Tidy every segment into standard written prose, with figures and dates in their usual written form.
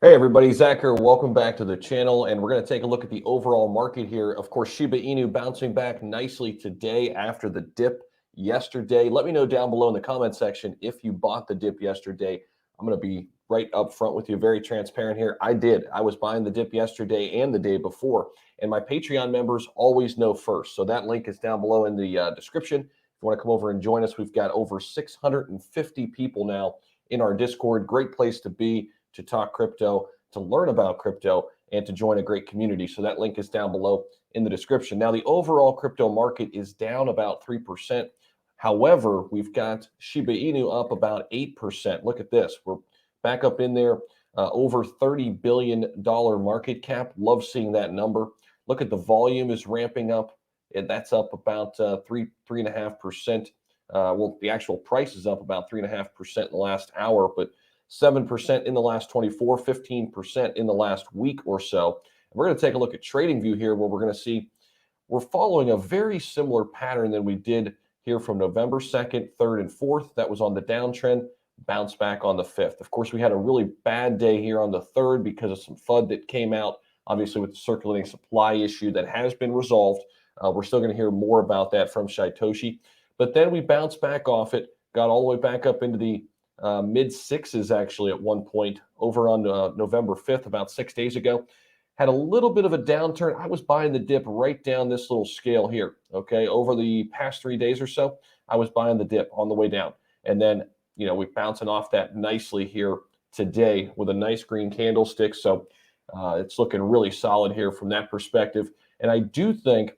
Hey everybody, Zach here. Welcome back to the channel, and we're going to take a look at the overall market here. Of course, Shiba Inu bouncing back nicely today after the dip yesterday. Let me know down below in the comment section if you bought the dip yesterday. I'm going to be right up front with you, very transparent here. I did. I was buying the dip yesterday and the day before, and my Patreon members always know first. So that link is down below in the description. If you want to come over and join us, we've got over 650 people now in our Discord. Great place to be, to talk crypto, to learn about crypto, and to join a great community. So that link is down below in the description. Now, the overall crypto market is down about 3%. However, we've got Shiba Inu up about 8%. Look at this. We're back up in there, over $30 billion market cap. Love seeing that number. Look at the volume is ramping up, and that's up about 3.5%. Well, the actual price is up about 3.5% in the last hour, but 7% in the last 24, 15% in the last week or so. And we're going to take a look at TradingView here, where we're going to see we're following a very similar pattern than we did here from November 2nd, 3rd, and 4th. That was on the downtrend, bounce back on the 5th. Of course, we had a really bad day here on the 3rd because of some FUD that came out, obviously with the circulating supply issue that has been resolved. We're still going to hear more about that from Shytoshi. But then we bounced back off it, got all the way back up into the mid sixes actually at one point over on November 5th, about 6 days ago. Had a little bit of a downturn. I was buying the dip right down this little scale here, okay? Over the past 3 days or so, I was buying the dip on the way down. And then, we're bouncing off that nicely here today with a nice green candlestick. So it's looking really solid here from that perspective. And I do think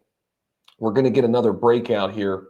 we're going to get another breakout here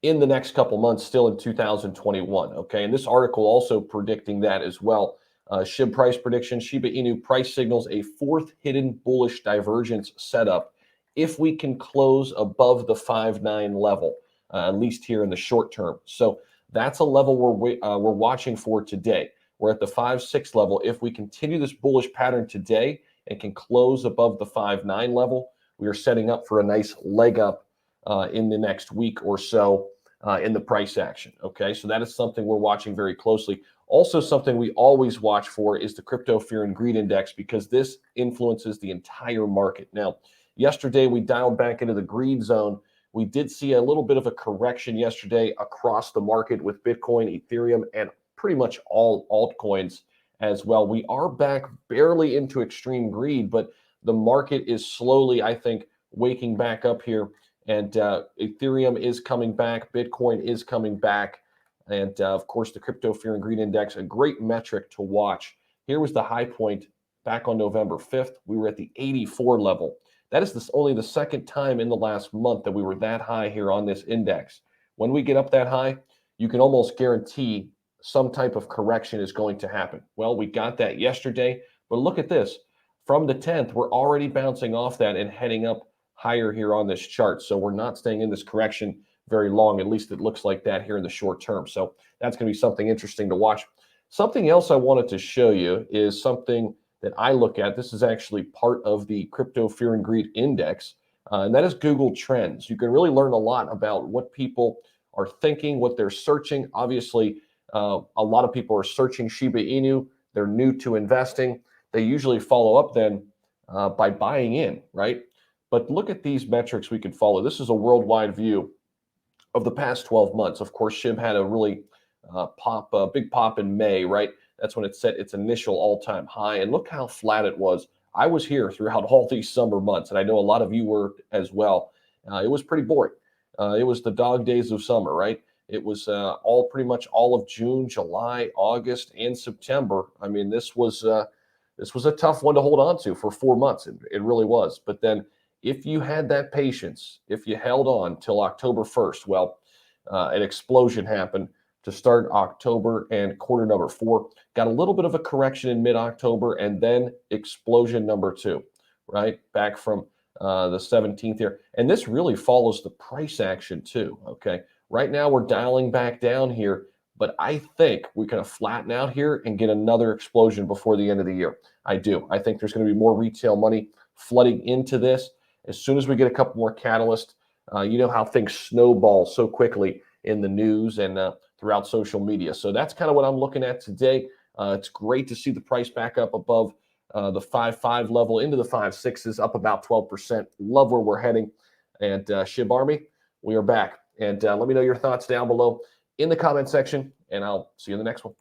in the next couple months, still in 2021, okay? And this article also predicting that as well. SHIB price prediction, Shiba Inu price signals a fourth hidden bullish divergence setup if we can close above the 5.9 level, at least here in the short term. So that's a level we're watching for today. We're at the 5.6 level. If we continue this bullish pattern today and can close above the 5.9 level, we are setting up for a nice leg up in the next week or so in the price action. Okay, so that is something we're watching very closely. Also, something we always watch for is the crypto fear and greed index, because this influences the entire market. Now, yesterday we dialed back into the greed zone. We did see a little bit of a correction yesterday across the market with Bitcoin, Ethereum, and pretty much all altcoins as well. We are back barely into extreme greed, but the market is slowly, I think, waking back up here. And Ethereum is coming back. Bitcoin is coming back. And of course, the crypto fear and greed index, a great metric to watch. Here was the high point back on November 5th. We were at the 84 level. That is only the second time in the last month that we were that high here on this index. When we get up that high, you can almost guarantee some type of correction is going to happen. Well, we got that yesterday, but look at this. From the 10th, we're already bouncing off that and heading up higher here on this chart. So we're not staying in this correction very long. At least it looks like that here in the short term. So that's going to be something interesting to watch. Something else I wanted to show you is something that I look at. This is actually part of the crypto fear and greed index, and that is Google Trends. You can really learn a lot about what people are thinking, what they're searching. Obviously, a lot of people are searching Shiba Inu. They're new to investing. They usually follow up then by buying in, right? But look at these metrics we could follow. This is a worldwide view of the past 12 months. Of course, SHIB had a really big pop in May, right? That's when it set its initial all-time high. And look how flat it was. I was here throughout all these summer months, and I know a lot of you were as well. It was pretty boring. It was the dog days of summer, right? It was pretty much all of June, July, August, and September. I mean, this was a tough one to hold on to for 4 months. It really was. But then, if you had that patience, if you held on till October 1st, well, an explosion happened to start October and quarter number 4. Got a little bit of a correction in mid-October, and then explosion number 2, right? Back from the 17th here. And this really follows the price action too, okay? Right now we're dialing back down here, but I think we're going to flatten out here and get another explosion before the end of the year. I do. I think there's going to be more retail money flooding into this. As soon as we get a couple more catalysts, you know how things snowball so quickly in the news and throughout social media. So that's kind of what I'm looking at today. It's great to see the price back up above the 5.5 level into the 5.6s, up about 12%. Love where we're heading. And SHIB Army, we are back. And let me know your thoughts down below in the comment section, and I'll see you in the next one.